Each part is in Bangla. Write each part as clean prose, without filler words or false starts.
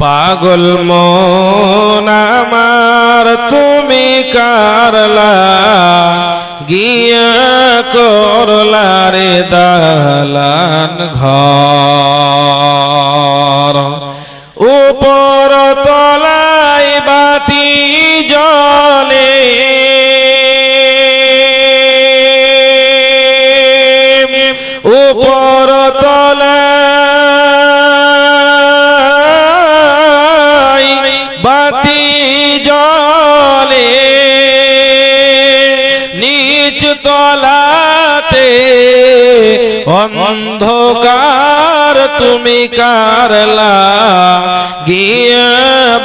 পাগল মন আমার তুমি কারলা গিয়া করলা রে দালান ঘর উপর তলায় বাতি জ্বলে উপর তলায় বাতি জ্বলে নিচ তলাতে অন্ধকার তুমি কারলা গিয়া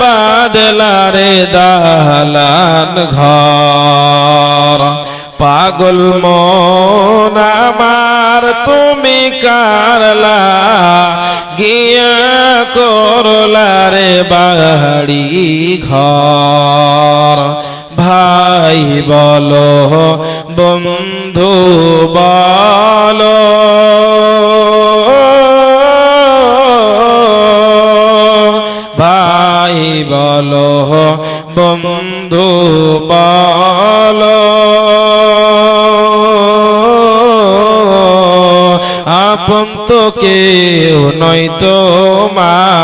বাদলা রে দালান ঘর পাগল মন আমার তুমি কারলা গিয়া করলা রে বাড়ি ঘর ভাই বলো বন্ধু বলো ভাই বলো বন্ধু বলো আপন তো কেউ নয় তোমার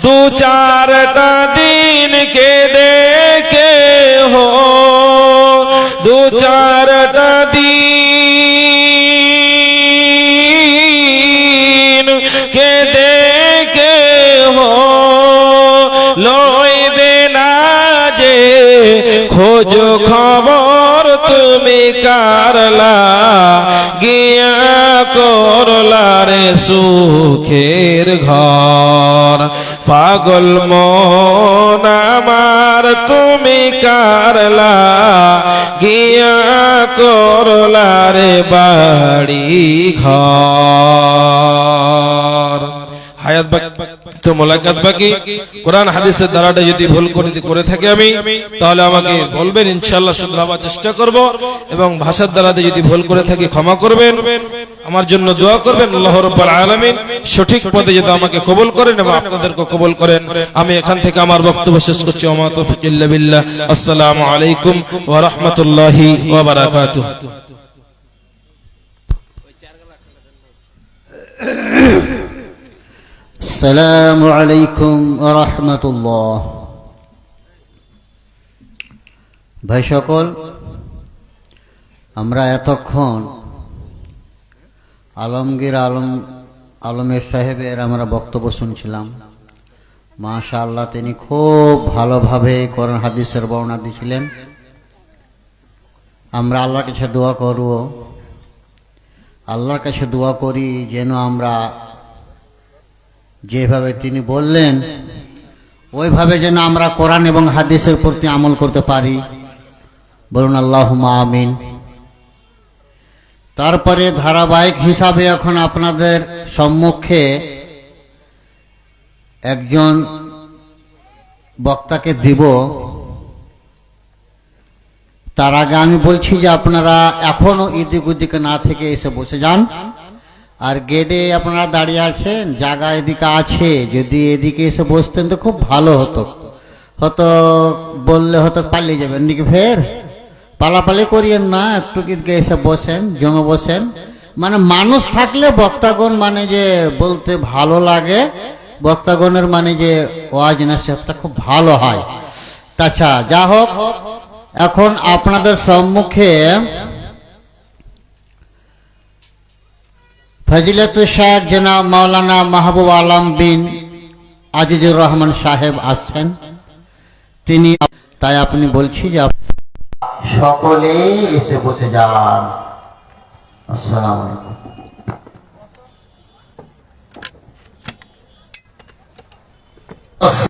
দু চারটা দিন কে দেখে হো দু চারটা দিন কে দেখে হো লইবে না যে খোঁজ খবর তুমি কারলা গিয়া করলা রে সুখের ঘর পাগল মন আমার তুমি কারলা গিয়া করলা রে বাড়ি ঘর হায়াত তো মোলাকাত বাকি কোরআন হাদিসের দ্বারাটা যদি ভুল করে থাকি আমি তাহলে আমাকে বলবেন ইনশাআল্লাহ শুধরাবার চেষ্টা করব এবং ভাষার দ্বারাতে যদি ভুল করে থাকি ক্ষমা করবেন আমার জন্য দোয়া করবেন আল্লাহ রাব্বুল আলামিন সঠিক পথে যেন আমাকে কবুল করেন এবং আপনাদেরকে কবুল করেন আমি এখান থেকে আমার বক্তব্য শেষ করছি ওয়া মা তাওফীক ইল্লা বিল্লাহ আসসালামু আলাইকুম ওয়া রাহমাতুল্লাহি ওয়া বারাকাতুহু আসসালামু আলাইকুম ওয়া রাহমাতুল্লাহ। ভাই সকল, আমরা এতক্ষণ আলমগীর আলমের সাহেবের আমরা বক্তব্য শুনছিলাম। মাশাআল্লাহ, তিনি খুব ভালোভাবে কোরআন হাদিসের বর্ণনা দিয়েছিলেন। আমরা আল্লাহর কাছে দোয়া করব, আল্লাহর কাছে দোয়া করি যেন আমরা যেভাবে তিনি বললেন ওইভাবে যেন আমরা কোরআন এবং হাদিসের প্রতি আমল করতে পারি। বলুন আল্লাহুম্মা আমিন। তারপরে ধারাবাহিক হিসাবে এখন আপনাদের সম্মুখে একজন বক্তাকে দিব। তার আগে আমি বলছি যে আপনারা এখনো এদিক ওদিকে না থেকে এসে বসে যান। আর গেটে আপনারা দাঁড়িয়ে আছেন, জায়গা এদিকে আছে, যদি এদিকে এসে বসতেন তো খুব ভালো হতো। হয়তো বললে হয়তো পালিয়ে যাবেন নাকি, ফের পালাপালি করিয়েন না, একটু এদিকে এসে বসেন, জমে বসেন। মানে মানুষ থাকলে বক্তাগণ মানে যে বলতে ভালো লাগে, বক্তাগণের মানে যে ওয়াজ নসিহতটা খুব ভালো হয়। তাছাড়া যা হোক, এখন আপনাদের সম্মুখে ফজিলতুল শেখ জনাব মাওলানা মাহবুব আলম বিন আজিজুর রহমান সাহেব আসছেন। তিনি তাই আপনি বলছি যে সকলেই এসে বসে যান। আসসালামু আলাইকুম।